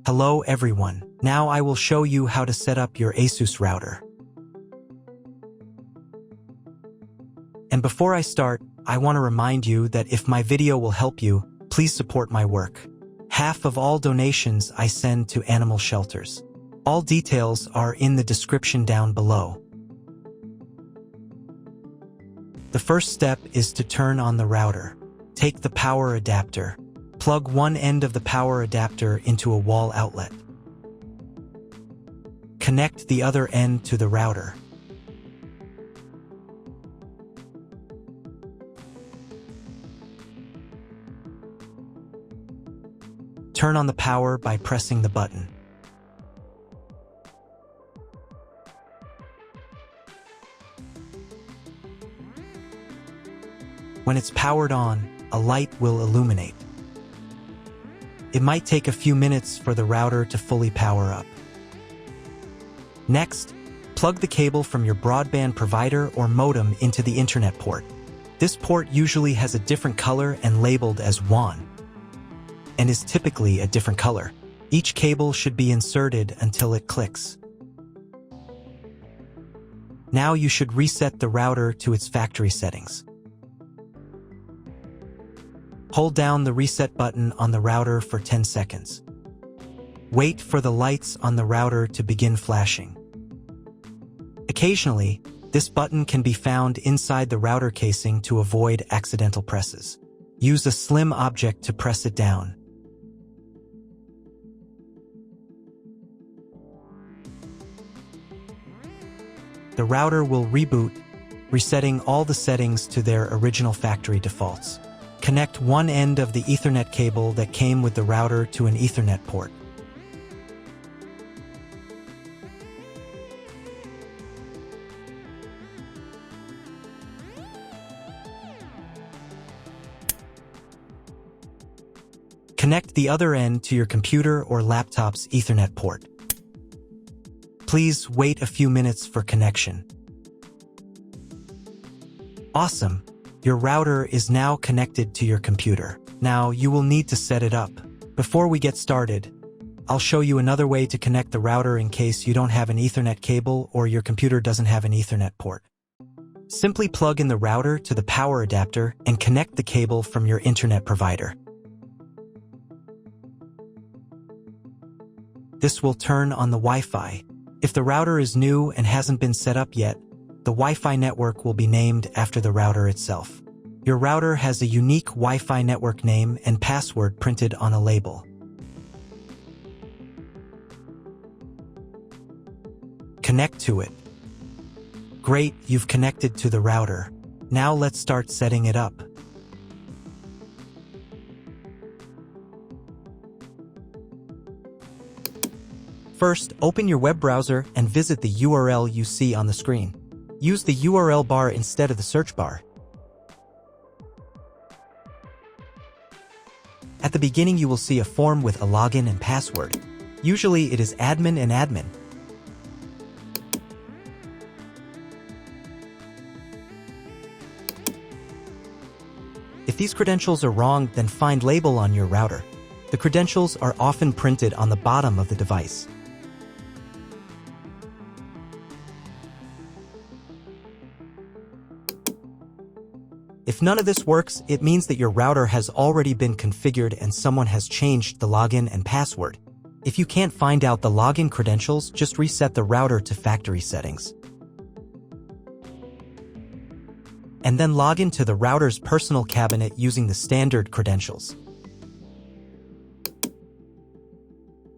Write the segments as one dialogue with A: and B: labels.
A: Hello everyone. Now I will show you how to set up your ASUS router. And before I start, I want to remind you that if my video will help you, please support my work. Half of all donations I send to animal shelters. All details are in the description down below. The first step is to turn on the router. Take the power adapter. Plug one end of the power adapter into a wall outlet. Connect the other end to the router. Turn on the power by pressing the button. When it's powered on, a light will illuminate. It might take a few minutes for the router to fully power up. Next, plug the cable from your broadband provider or modem into the internet port. This port usually has a different color and labeled as WAN, and is typically a different color. Each cable should be inserted until it clicks. Now you should reset the router to its factory settings. Hold down the reset button on the router for 10 seconds. Wait for the lights on the router to begin flashing. Occasionally, this button can be found inside the router casing to avoid accidental presses. Use a slim object to press it down. The router will reboot, resetting all the settings to their original factory defaults. Connect one end of the Ethernet cable that came with the router to an Ethernet port. Connect the other end to your computer or laptop's Ethernet port. Please wait a few minutes for connection. Awesome! Your router is now connected to your computer. Now you will need to set it up. Before we get started, I'll show you another way to connect the router in case you don't have an Ethernet cable or your computer doesn't have an Ethernet port. Simply plug in the router to the power adapter and connect the cable from your internet provider. This will turn on the Wi-Fi. If the router is new and hasn't been set up yet, the Wi-Fi network will be named after the router itself. Your router has a unique Wi-Fi network name and password printed on a label. Connect to it. Great, you've connected to the router. Now let's start setting it up. First, open your web browser and visit the URL you see on the screen. Use the URL bar instead of the search bar. At the beginning, you will see a form with a login and password. Usually it is admin and admin. If these credentials are wrong, then find label on your router. The credentials are often printed on the bottom of the device. If none of this works, it means that your router has already been configured and someone has changed the login and password. If you can't find out the login credentials, just reset the router to factory settings. And then log into the router's personal cabinet using the standard credentials.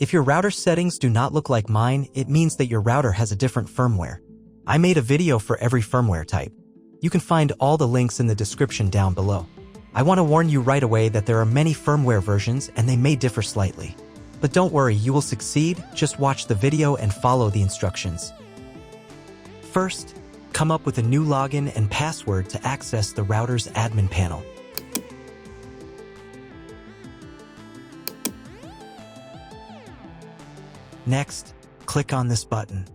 A: If your router settings do not look like mine, it means that your router has a different firmware. I made a video for every firmware type. You can find all the links in the description down below. I want to warn you right away that there are many firmware versions and they may differ slightly. But don't worry, you will succeed, just watch the video and follow the instructions. First, come up with a new login and password to access the router's admin panel. Next, click on this button.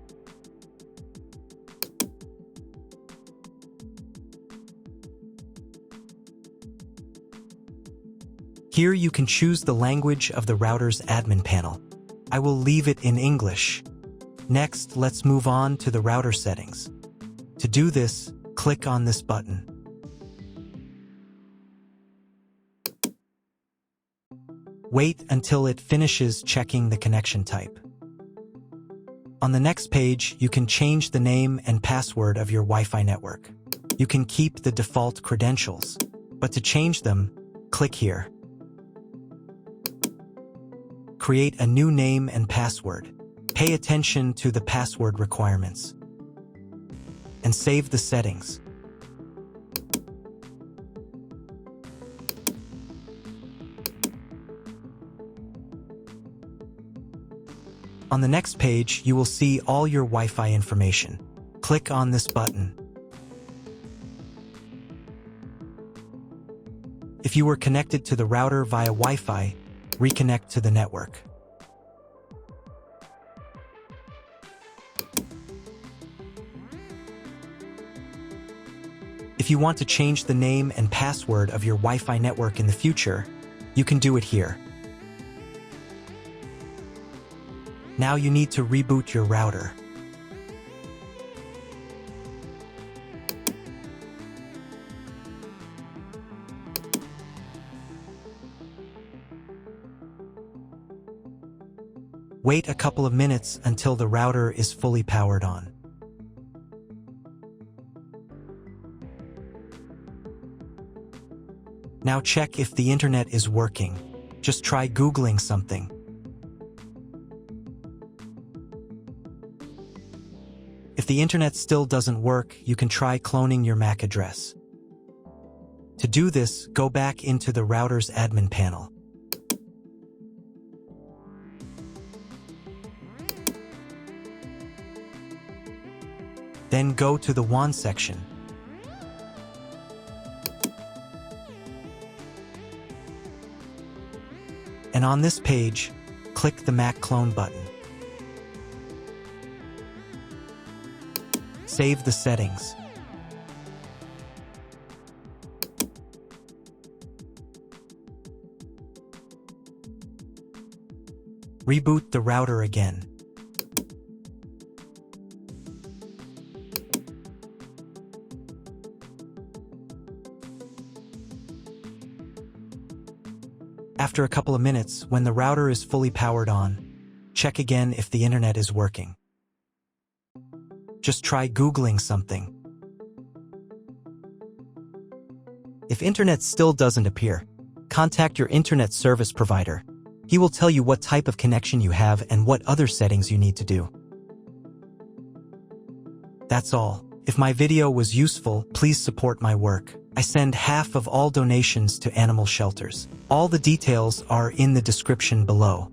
A: Here you can choose the language of the router's admin panel. I will leave it in English. Next, let's move on to the router settings. To do this, click on this button. Wait until it finishes checking the connection type. On the next page, you can change the name and password of your Wi-Fi network. You can keep the default credentials, but to change them, click here. Create a new name and password. Pay attention to the password requirements. And save the settings. On the next page, you will see all your Wi-Fi information. Click on this button. If you were connected to the router via Wi-Fi, reconnect to the network. If you want to change the name and password of your Wi-Fi network in the future, you can do it here. Now you need to reboot your router. Wait a couple of minutes until the router is fully powered on. Now check if the internet is working. Just try Googling something. If the internet still doesn't work, you can try cloning your MAC address. To do this, go back into the router's admin panel. Then go to the WAN section. And on this page, click the MAC clone button. Save the settings. Reboot the router again. After a couple of minutes, when the router is fully powered on, check again if the internet is working. Just try Googling something. If internet still doesn't appear, contact your internet service provider. He will tell you what type of connection you have and what other settings you need to do. That's all. If my video was useful, please support my work. I send half of all donations to animal shelters. All the details are in the description below.